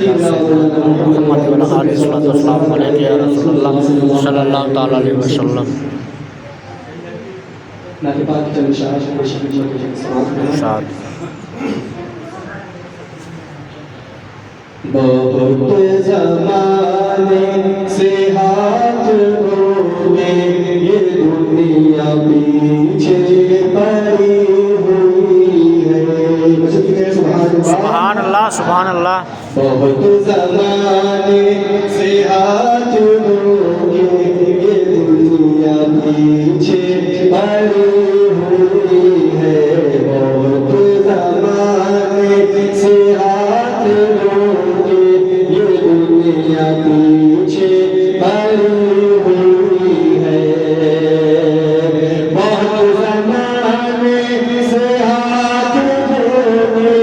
محمد وعلى آله الصلاة والسلام عليك يا رسول الله صلى الله تعالى عليه وسلم. शाद बहुत ज़माने से हाथ धोने ये दुनिया पीछे पड़ी हुई है। सुभान अल्लाह सुभान अल्लाह। बहुत ज़माने से हाथ धोने ये दुनिया पीछे पड़ी हुई है। बहुत ज़माने से हाथ धोने ये दुनिया पीछे पड़ी हुई है। बहुत ज़माने से हाथ धोने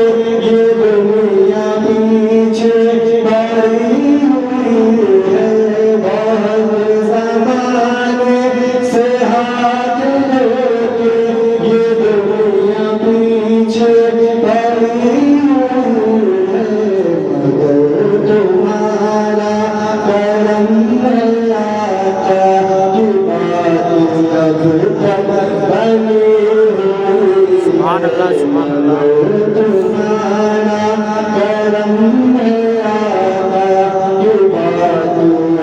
ये दुनिया पीछे पड़ी हुई है। बहुत ज़माने से हाथ धोने ये दुनिया पीछे पड़ी हुई है। मगर तुम्हारा करम अल्लाह का ये बात अब तक बनी हुई सुभान अल्लाह सुभान अल्लाह। तुम्हारा करम अल्लाह का ये बात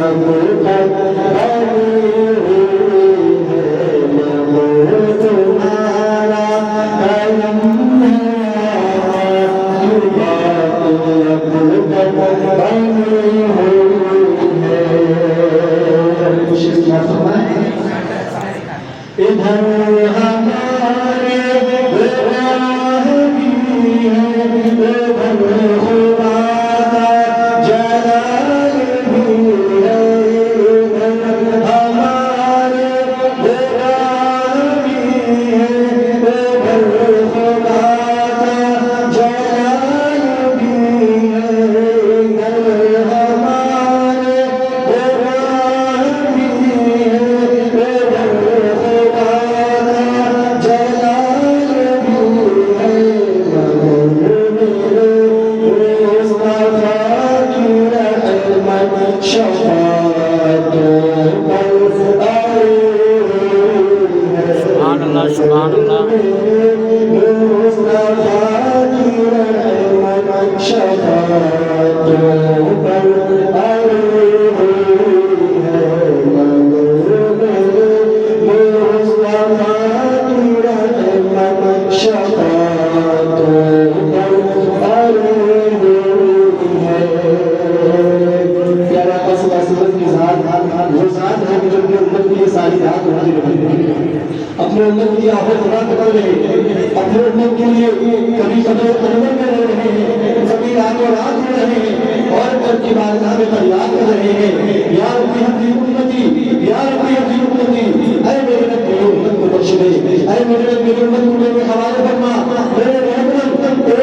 अब तक बनी हुई है। मगर तुम्हारा करम अल्लाह का ये बात अब तक बनी हुई है। इधर हमारे राह भी है, उधर खुदा का जलाल भी है। इधर हमारे राह भी है, उधर खुदा का जलाल भी है। इधर हमारे राह भी है, उधर खुदा का जलाल भी है। मगर मेरे मुस्तफा की रहमत शफाअतों पर आई है। सुभान अल्लाह सुभान अल्लाह। मुस्तफा की रहमत शफाअतों पर आई है। मगर मेरे मुस्तफा की रहमत शफाअतों पर आई है। प्यारा सूरत की ज़ात वो ज़ात है कि जो अपनी उम्मत की ये सारी रात रोज़ी रखी है। अपने उम्मत की आफत पूरा कर रहे हैं। अपने उम्मत के लिए कभी कभी अनवर में रह रहे हैं, कभी रातों रात में रहे हैं और जब की बारगाह में फरियाद कर रहे हैं, या रब्बी हब्बी उम्मती, या रब्बी हब्बी उम्मती। ऐ मेरे रब मेरी उम्मत को बख्श दे, ऐ मेरे रब मेरी उम्मत को मेरे हवाले फरमा। मेरे रहमत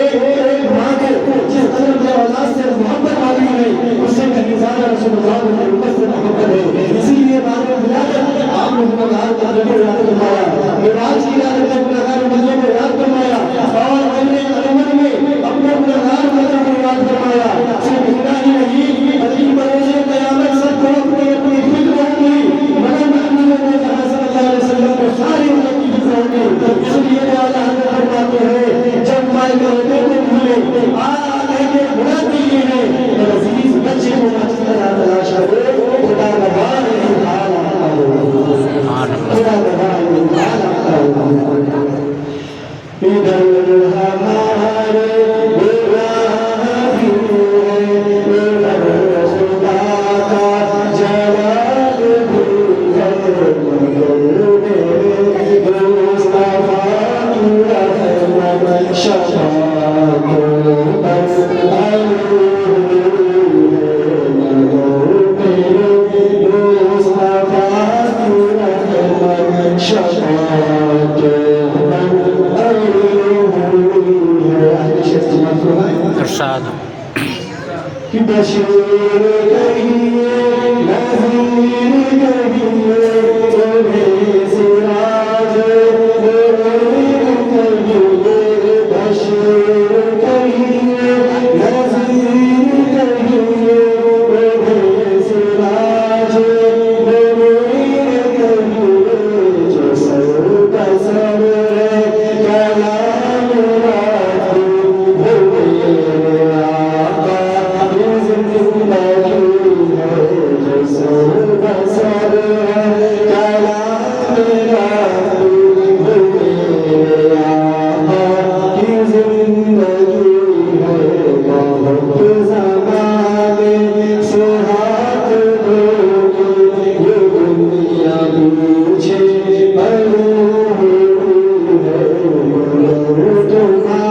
एक माँ के जिस कदर अपने औलाद से मोहब्बत वाली है, उससे कहीं ज़्यादा रसूलुल्लाह की उम्मत से मोहब्बत है। इसीलिए बाद में बुलाकर आपने गुनहगार का नबी याद फरमाया, मिराज की रात में गुनहगार मजलूम को याद फरमाया और हमने अनवर में अपने गुनहगार मजलूम को याद फरमाया। सिर्फ इतना ही नहीं बल्कि बरोज़े क़यामत सबको अपनी अपनी फिक्र होगी। मगर मोहम्मद सल्लल्लाहु अलैहि वसल्लम को सारी उम्मत की फिक्र होगी। इसलिए तो अल्लाह हमें फरमाते हैं, जब माए के होते को भूले आगे के बुरा दिए हैं तो अजीज बच्चे को मस्तना तलाश करो। खुदा रवा है हाल आता हो, खुदा रवा है हाल आता हो। इधर हमारे राह भी है, उधर खुदा का जलाल भी है। मगर मेरे मुस्तफा की रहमत शफाअतों पर आई हुई है। मगर मेरे मुस्तफा की रहमत शफाअतों पर आई हुई है। इरशाद कि बशीर कहिए नज़ीर कहिए तुम्हें सिराज मुनीर कहिए। बशीर कहिए नज़ीर कहिए जो उठा